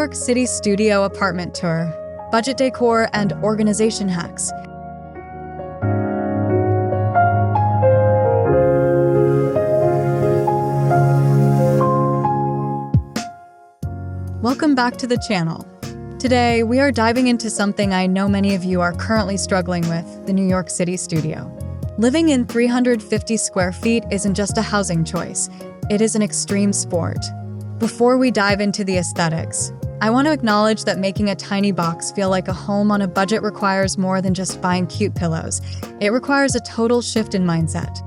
York City studio apartment tour, budget decor, and organization hacks. Welcome back to the channel. Today, we are diving into something I know many of you are currently struggling with, the New York City studio. Living in 350 square feet isn't just a housing choice, it is an extreme sport. Before we dive into the aesthetics, I want to acknowledge that making a tiny box feel like a home on a budget requires more than just buying cute pillows. It requires a total shift in mindset.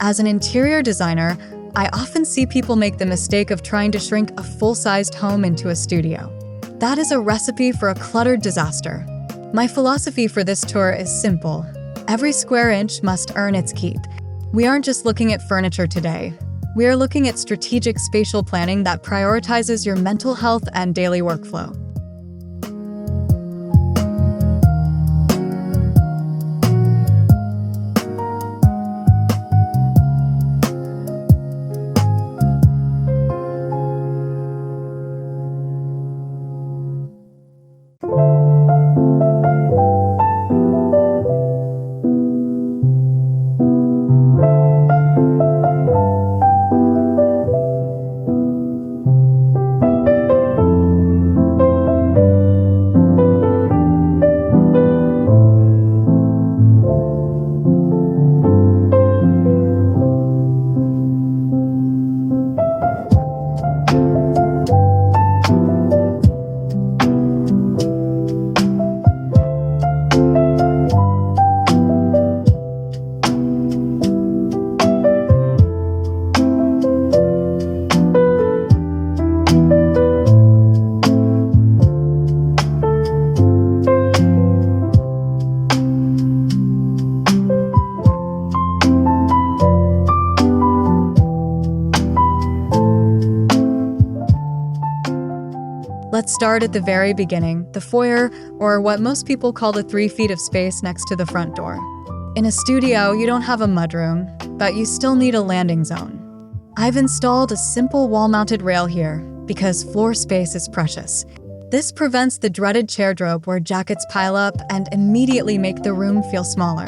As an interior designer, I often see people make the mistake of trying to shrink a full-sized home into a studio. That is a recipe for a cluttered disaster. My philosophy for this tour is simple. Every square inch must earn its keep. We aren't just looking at furniture today. We are looking at strategic spatial planning that prioritizes your mental health and daily workflow. Let's start at the very beginning, the foyer, or what most people call the 3 feet of space next to the front door. In a studio, you don't have a mudroom, but you still need a landing zone. I've installed a simple wall-mounted rail here because floor space is precious. This prevents the dreaded chair drop where jackets pile up and immediately make the room feel smaller.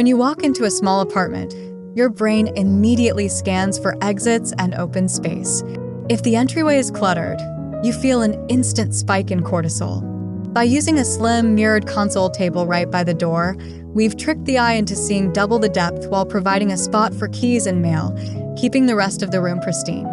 When you walk into a small apartment, your brain immediately scans for exits and open space. If the entryway is cluttered, you feel an instant spike in cortisol. By using a slim, mirrored console table right by the door, we've tricked the eye into seeing double the depth while providing a spot for keys and mail, keeping the rest of the room pristine.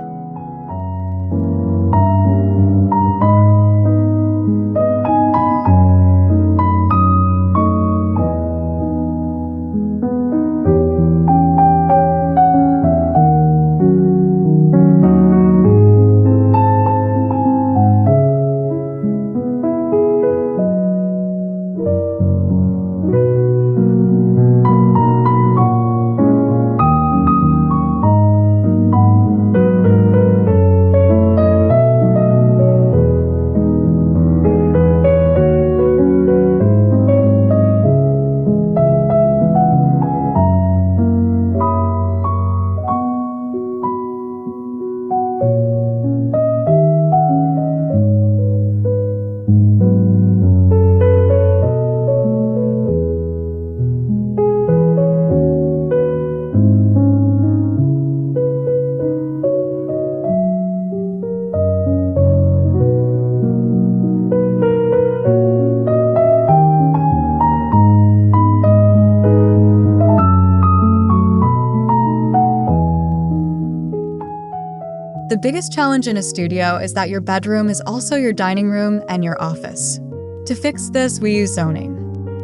The biggest challenge in a studio is that your bedroom is also your dining room and your office. To fix this, we use zoning.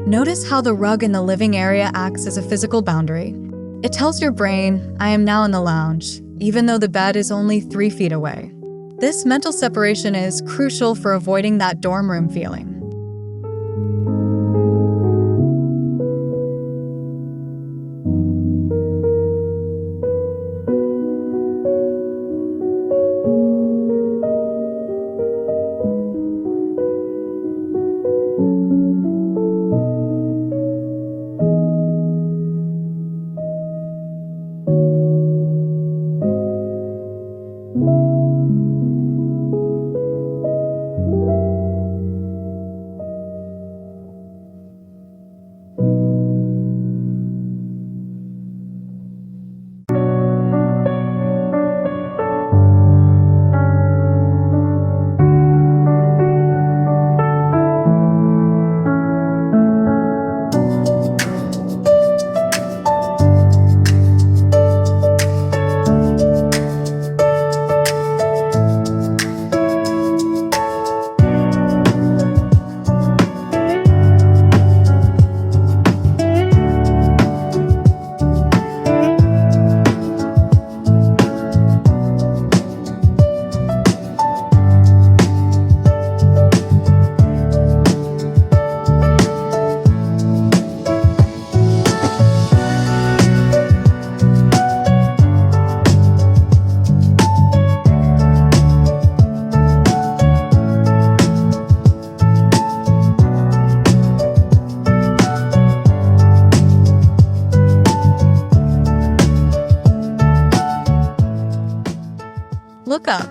Notice how the rug in the living area acts as a physical boundary. It tells your brain, I am now in the lounge, even though the bed is only 3 feet away. This mental separation is crucial for avoiding that dorm room feeling. Look up.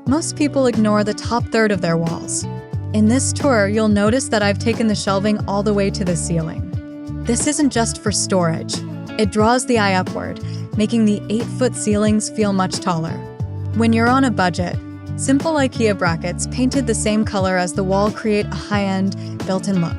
Most people ignore the top third of their walls. In this tour, you'll notice that I've taken the shelving all the way to the ceiling. This isn't just for storage. It draws the eye upward, making the 8-foot ceilings feel much taller. When you're on a budget, simple IKEA brackets painted the same color as the wall create a high-end, built-in look.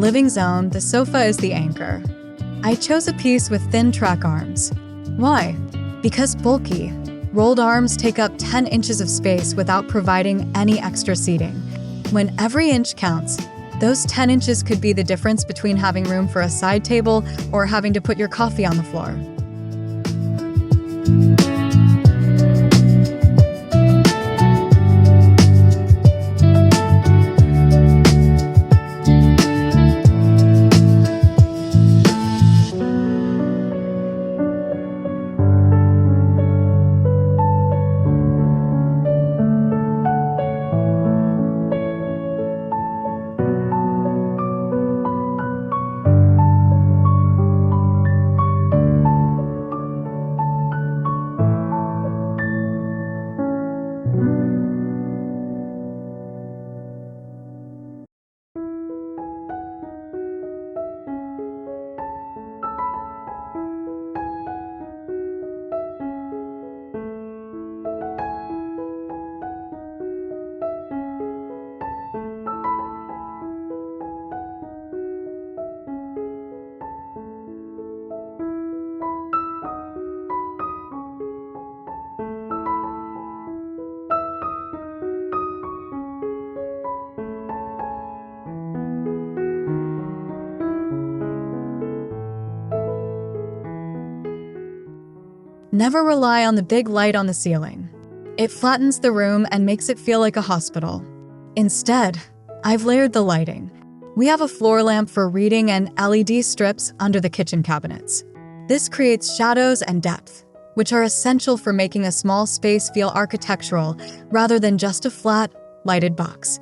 living zone, the sofa is the anchor. I chose a piece with thin track arms. Why? Because bulky. Rolled arms take up 10 inches of space without providing any extra seating. When every inch counts, those 10 inches could be the difference between having room for a side table or having to put your coffee on the floor. Never rely on the big light on the ceiling. It flattens the room and makes it feel like a hospital. Instead, I've layered the lighting. We have a floor lamp for reading and LED strips under the kitchen cabinets. This creates shadows and depth, which are essential for making a small space feel architectural rather than just a flat, lighted box.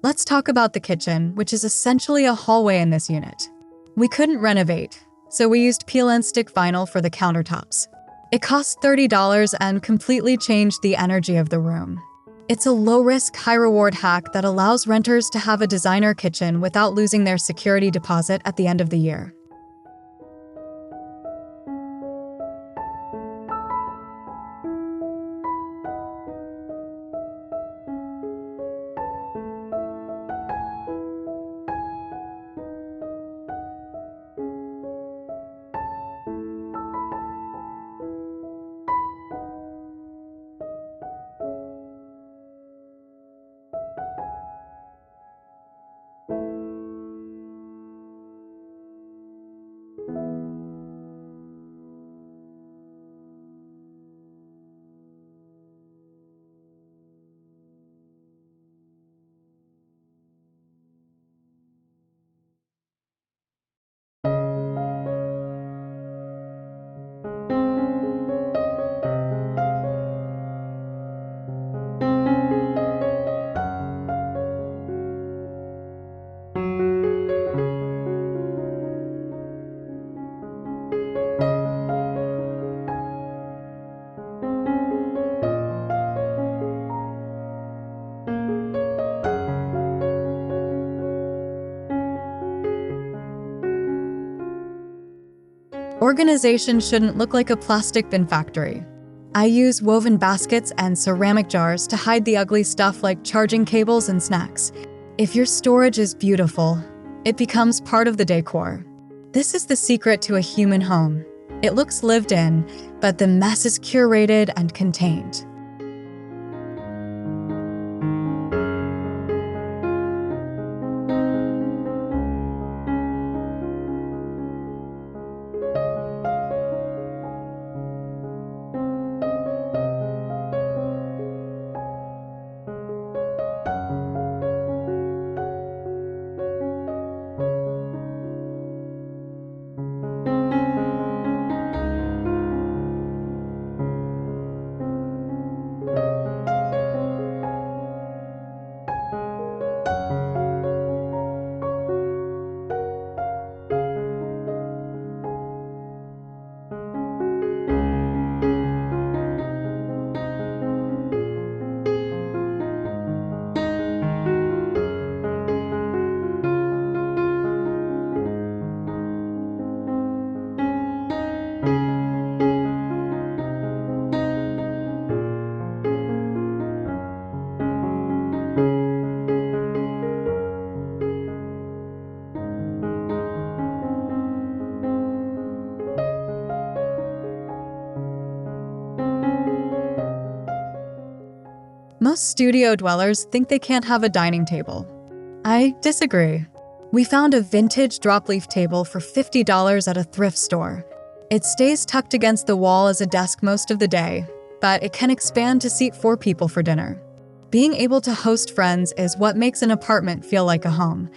Let's talk about the kitchen, which is essentially a hallway in this unit. We couldn't renovate, so we used peel and stick vinyl for the countertops. It cost $30 and completely changed the energy of the room. It's a low-risk, high-reward hack that allows renters to have a designer kitchen without losing their security deposit at the end of the year. Organization shouldn't look like a plastic bin factory. I use woven baskets and ceramic jars to hide the ugly stuff like charging cables and snacks. If your storage is beautiful, it becomes part of the decor. This is the secret to a human home. It looks lived in, but the mess is curated and contained. Most studio dwellers think they can't have a dining table. I disagree. We found a vintage drop-leaf table for $50 at a thrift store. It stays tucked against the wall as a desk most of the day, but it can expand to seat 4 people for dinner. Being able to host friends is what makes an apartment feel like a home.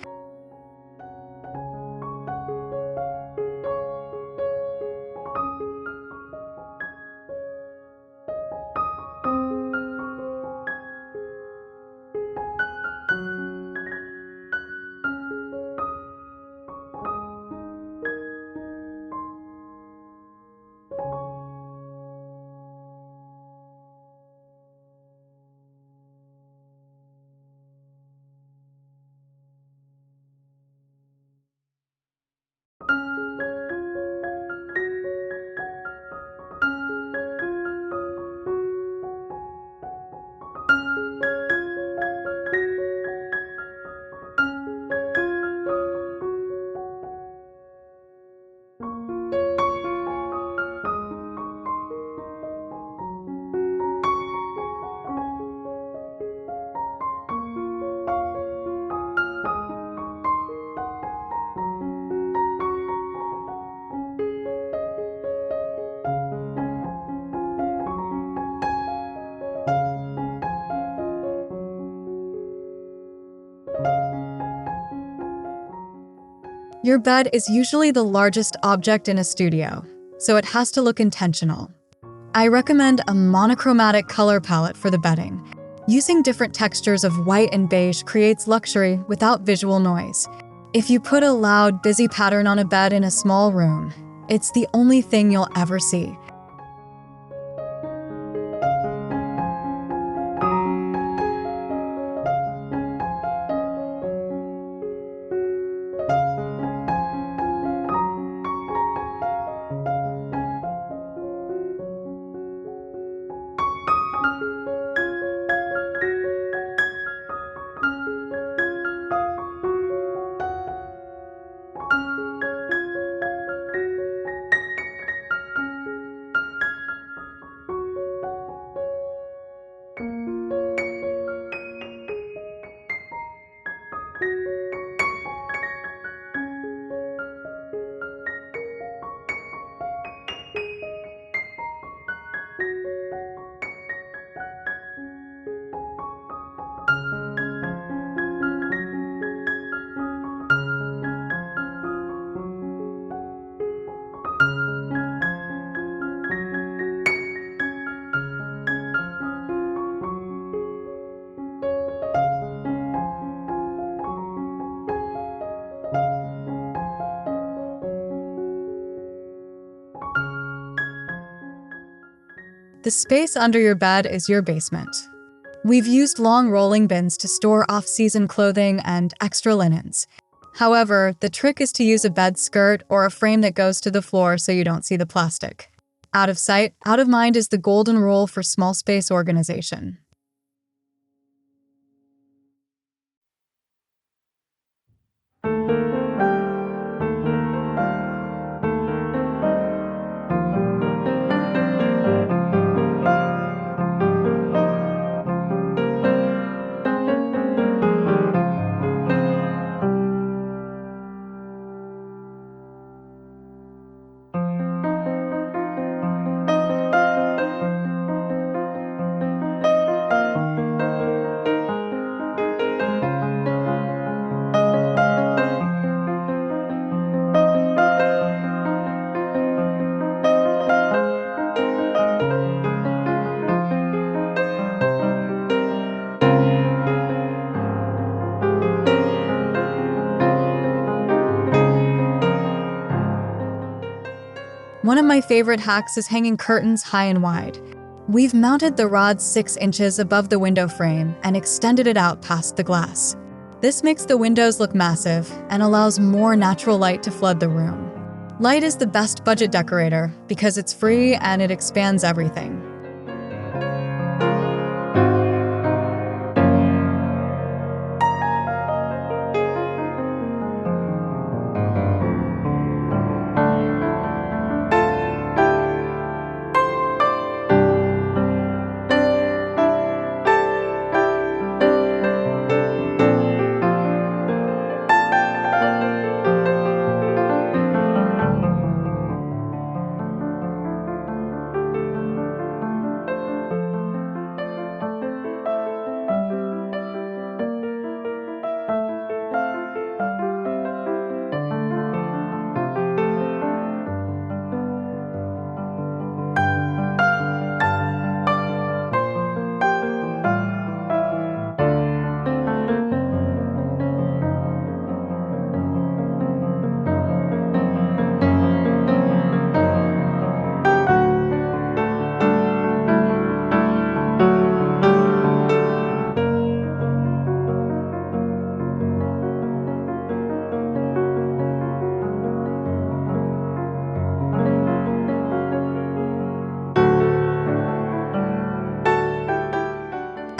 Your bed is usually the largest object in a studio, so it has to look intentional. I recommend a monochromatic color palette for the bedding. Using different textures of white and beige creates luxury without visual noise. If you put a loud, busy pattern on a bed in a small room, it's the only thing you'll ever see. The space under your bed is your basement. We've used long rolling bins to store off-season clothing and extra linens. However, the trick is to use a bed skirt or a frame that goes to the floor so you don't see the plastic. Out of sight, out of mind is the golden rule for small space organization. One of my favorite hacks is hanging curtains high and wide. We've mounted the rod 6 inches above the window frame and extended it out past the glass. This makes the windows look massive and allows more natural light to flood the room. Light is the best budget decorator because it's free and it expands everything.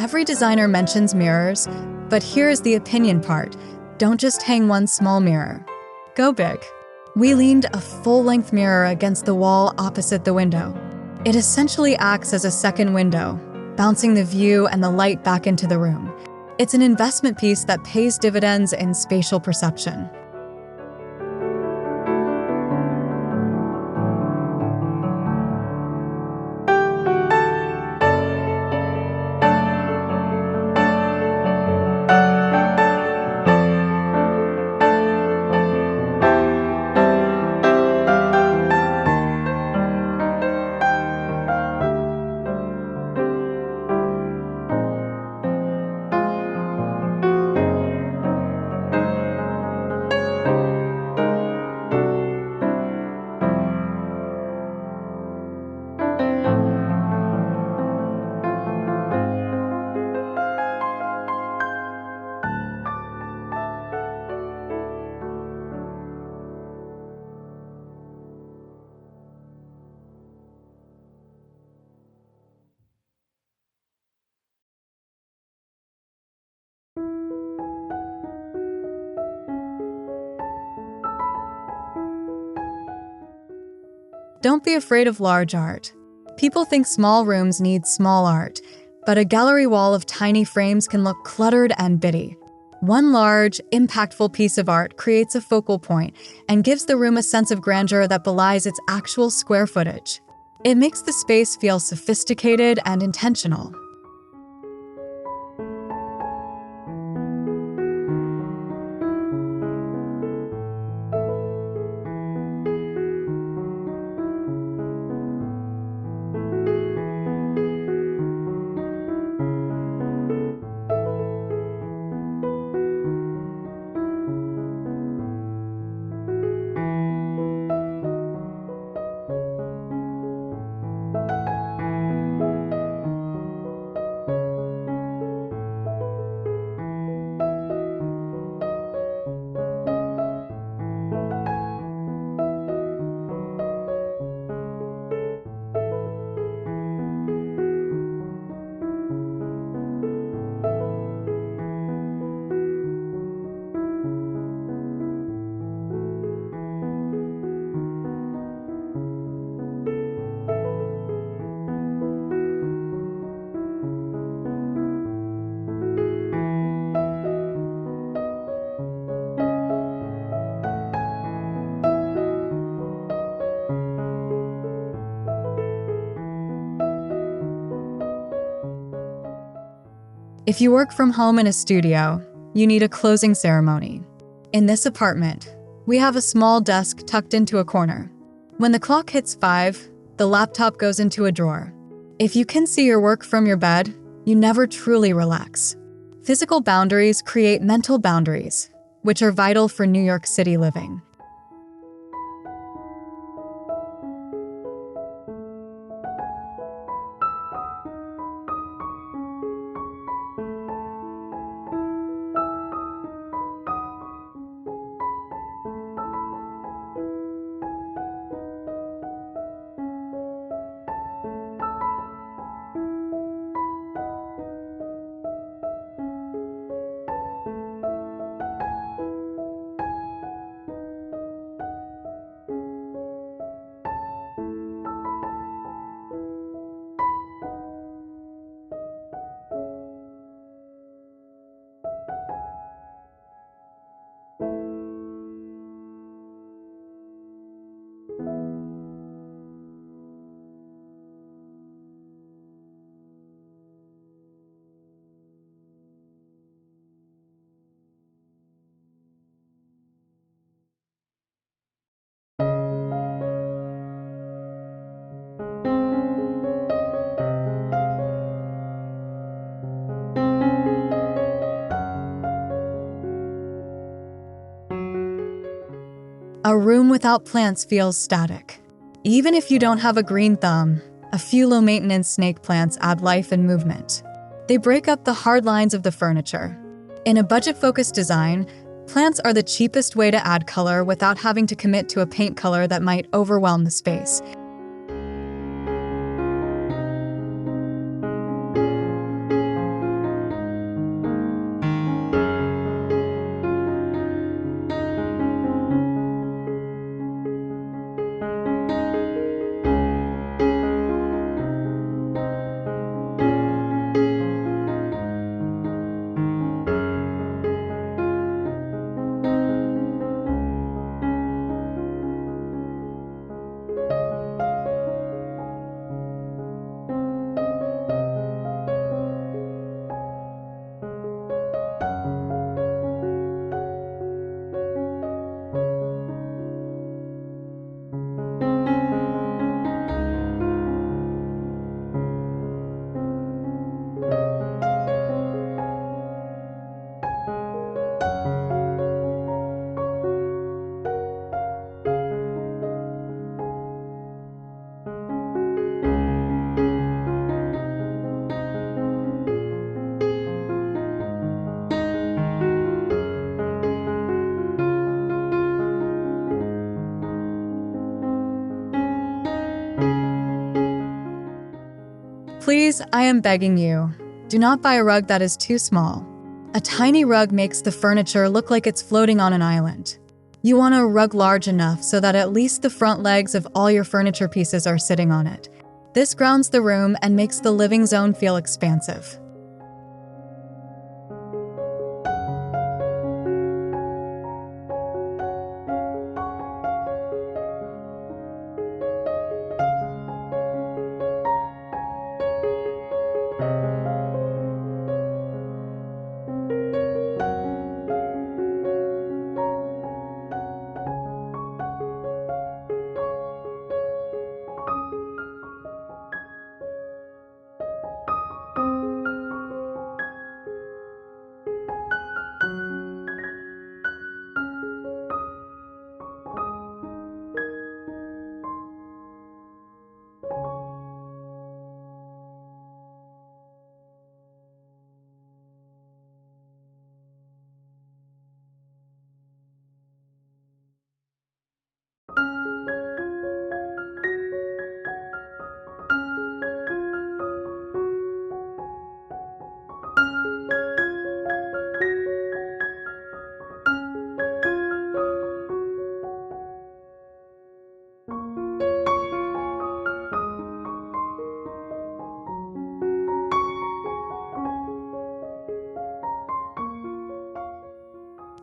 Every designer mentions mirrors, but here's the opinion part. Don't just hang one small mirror. Go big. We leaned a full-length mirror against the wall opposite the window. It essentially acts as a second window, bouncing the view and the light back into the room. It's an investment piece that pays dividends in spatial perception. Don't be afraid of large art. People think small rooms need small art, but a gallery wall of tiny frames can look cluttered and bitty. One large, impactful piece of art creates a focal point and gives the room a sense of grandeur that belies its actual square footage. It makes the space feel sophisticated and intentional. If you work from home in a studio, you need a closing ceremony. In this apartment, we have a small desk tucked into a corner. When the clock hits 5, the laptop goes into a drawer. If you can see your work from your bed, you never truly relax. Physical boundaries create mental boundaries, which are vital for New York City living. A room without plants feels static. Even if you don't have a green thumb, a few low-maintenance snake plants add life and movement. They break up the hard lines of the furniture. In a budget-focused design, plants are the cheapest way to add color without having to commit to a paint color that might overwhelm the space. Please, I am begging you, do not buy a rug that is too small. A tiny rug makes the furniture look like it's floating on an island. You want a rug large enough so that at least the front legs of all your furniture pieces are sitting on it. This grounds the room and makes the living zone feel expansive.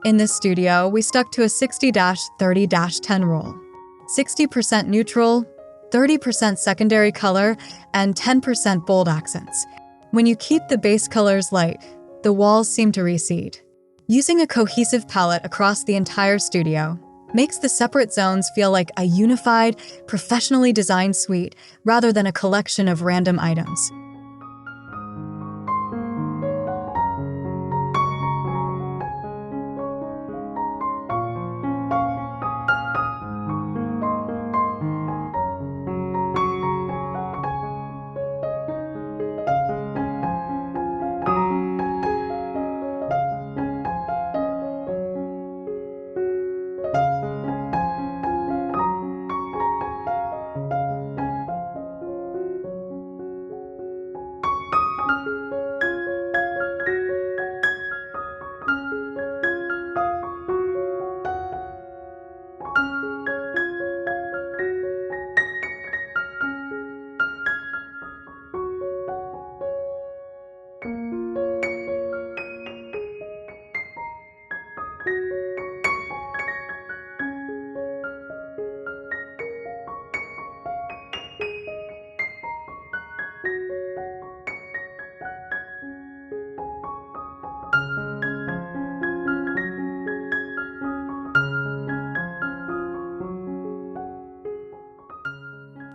In this studio, we stuck to a 60-30-10 rule. 60% neutral, 30% secondary color, and 10% bold accents. When you keep the base colors light, the walls seem to recede. Using a cohesive palette across the entire studio makes the separate zones feel like a unified, professionally designed suite rather than a collection of random items.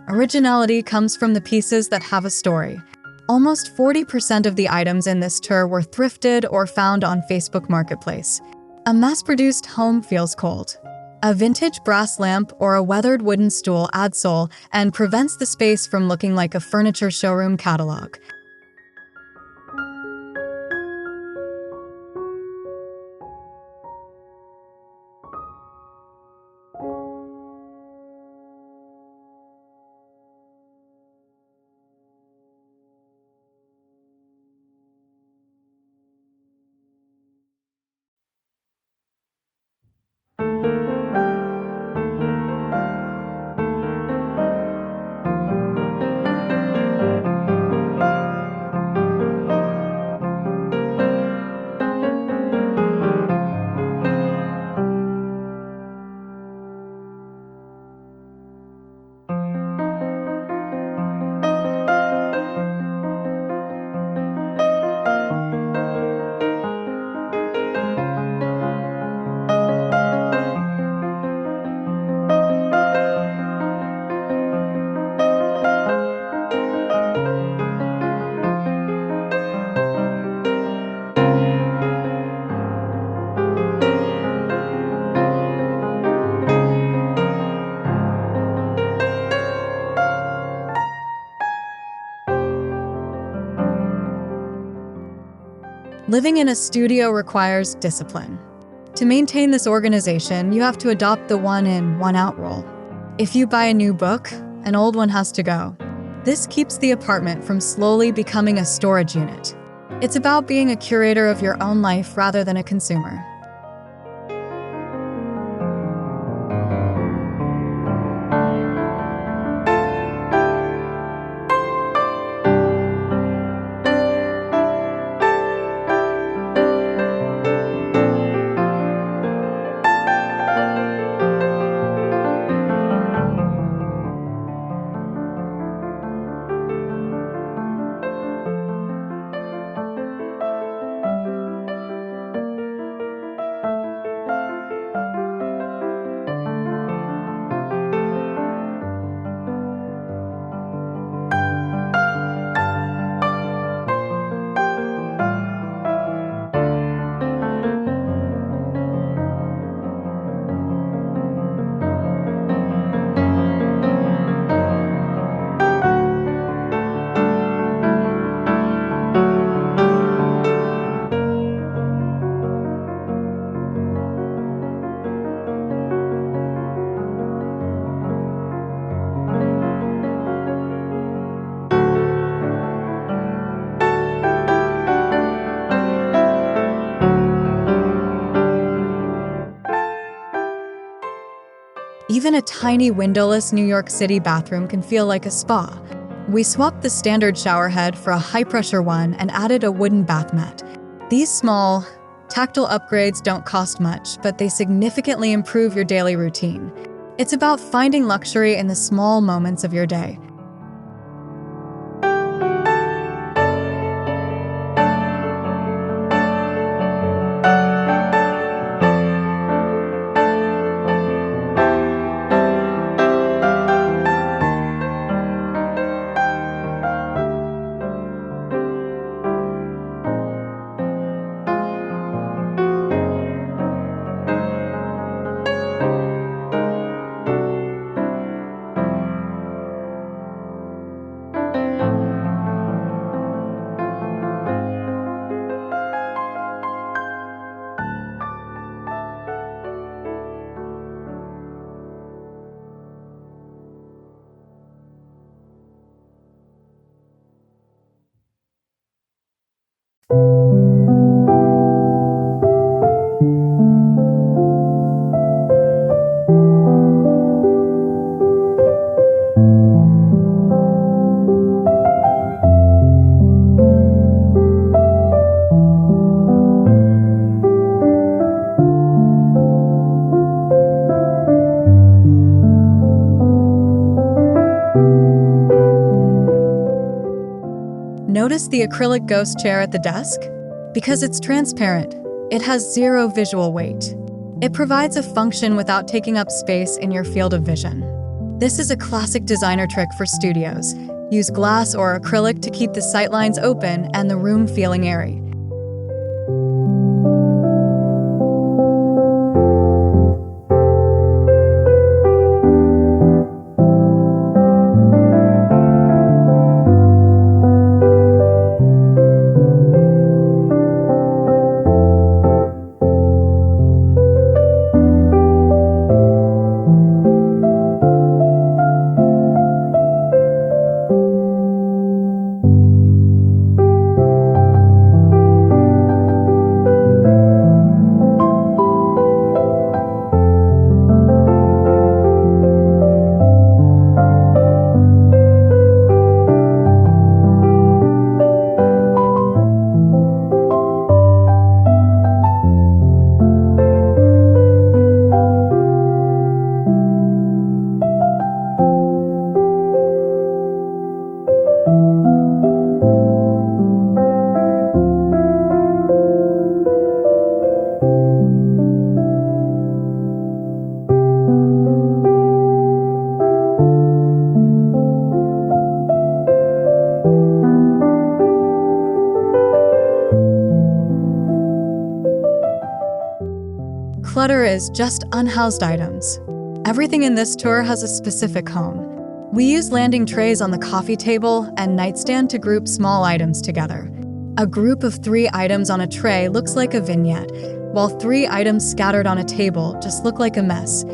Originality comes from the pieces that have a story. Almost 40% of the items in this tour were thrifted or found on Facebook Marketplace. A mass-produced home feels cold. A vintage brass lamp or a weathered wooden stool adds soul and prevents the space from looking like a furniture showroom catalog. Living in a studio requires discipline. To maintain this organization, you have to adopt the one-in, one-out rule. If you buy a new book, an old one has to go. This keeps the apartment from slowly becoming a storage unit. It's about being a curator of your own life rather than a consumer. Even a tiny windowless New York City bathroom can feel like a spa. We swapped the standard shower head for a high-pressure one and added a wooden bath mat. These small, tactile upgrades don't cost much, but they significantly improve your daily routine. It's about finding luxury in the small moments of your day. Notice the acrylic ghost chair at the desk? Because it's transparent, it has zero visual weight. It provides a function without taking up space in your field of vision. This is a classic designer trick for studios. Use glass or acrylic to keep the sightlines open and the room feeling airy. Clutter is just unhoused items. Everything in this tour has a specific home. We use landing trays on the coffee table and nightstand to group small items together. A group of 3 items on a tray looks like a vignette, while 3 items scattered on a table just look like a mess.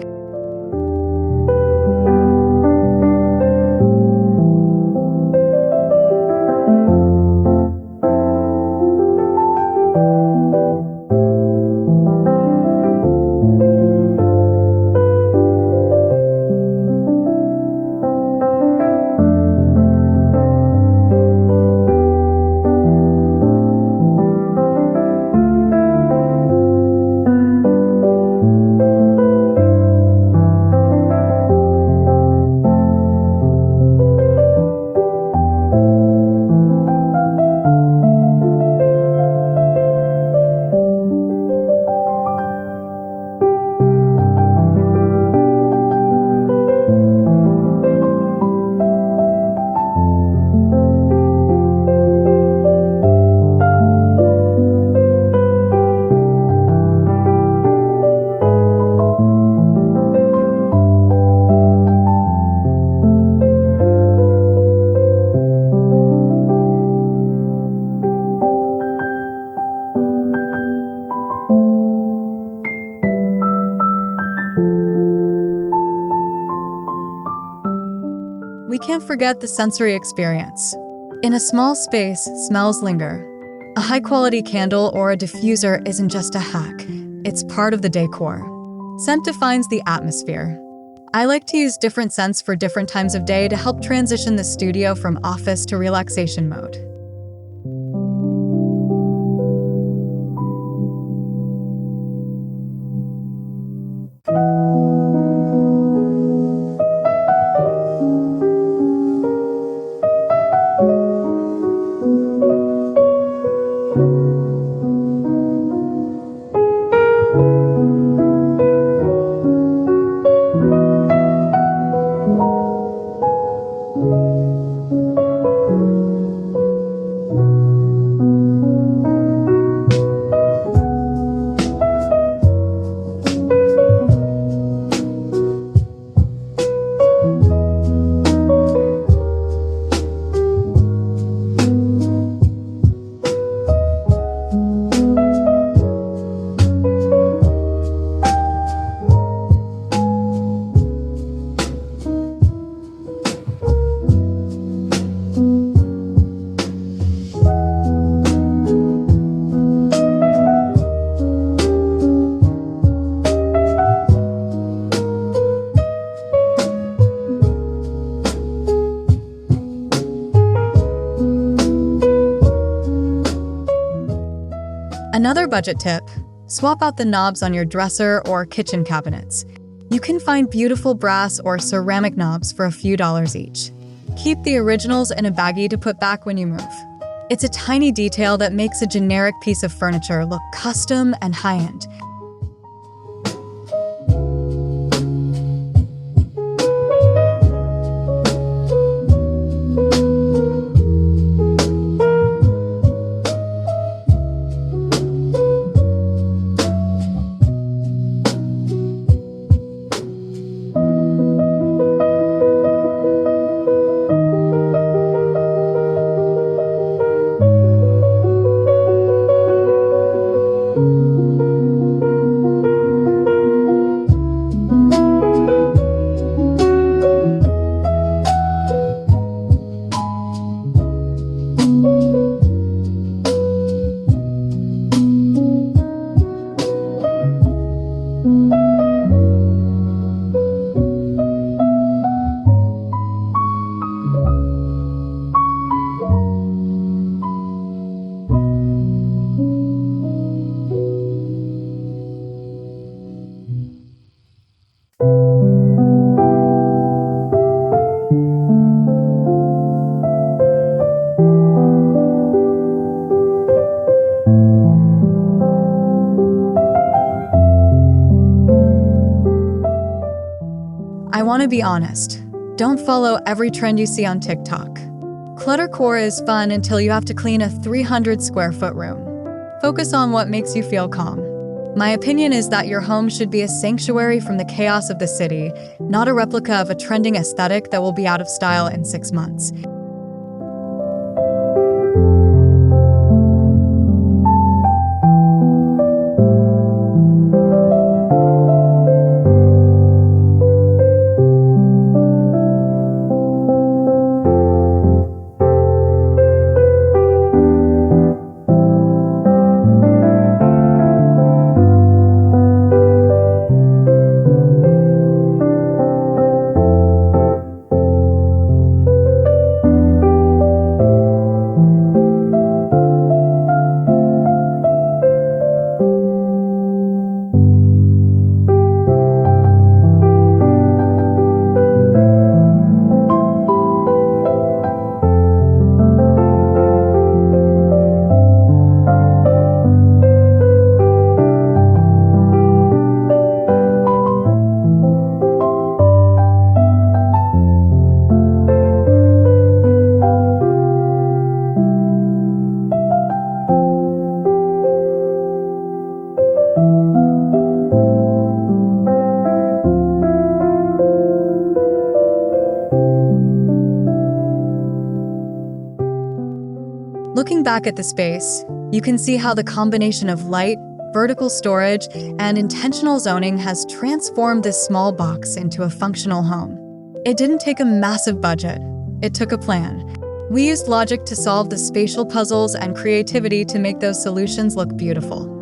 We can't forget the sensory experience. In a small space, smells linger. A high-quality candle or a diffuser isn't just a hack, it's part of the decor. Scent defines the atmosphere. I like to use different scents for different times of day to help transition the studio from office to relaxation mode. Another budget tip: swap out the knobs on your dresser or kitchen cabinets. You can find beautiful brass or ceramic knobs for a few dollars each. Keep the originals in a baggie to put back when you move. It's a tiny detail that makes a generic piece of furniture look custom and high-end. I want to be honest. Don't follow every trend you see on TikTok. Cluttercore is fun until you have to clean a 300 square foot room. Focus on what makes you feel calm. My opinion is that your home should be a sanctuary from the chaos of the city, not a replica of a trending aesthetic that will be out of style in 6 months. Looking back at the space, you can see how the combination of light, vertical storage, and intentional zoning has transformed this small box into a functional home. It didn't take a massive budget. It took a plan. We used logic to solve the spatial puzzles and creativity to make those solutions look beautiful.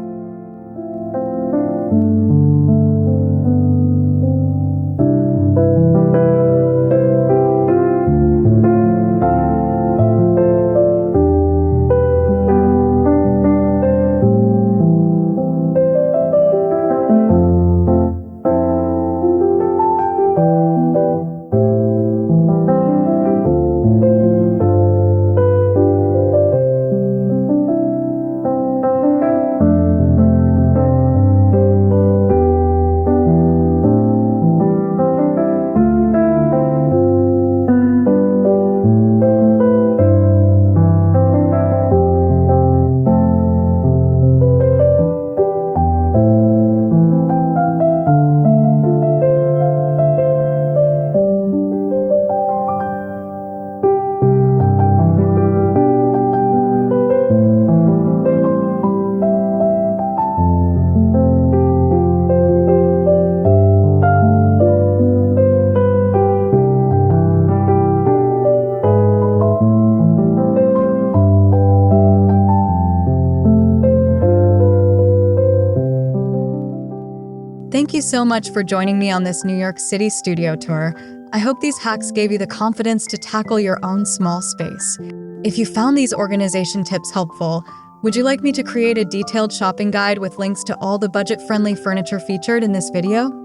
Thank you so much for joining me on this New York City studio tour. I hope these hacks gave you the confidence to tackle your own small space. If you found these organization tips helpful, would you like me to create a detailed shopping guide with links to all the budget-friendly furniture featured in this video?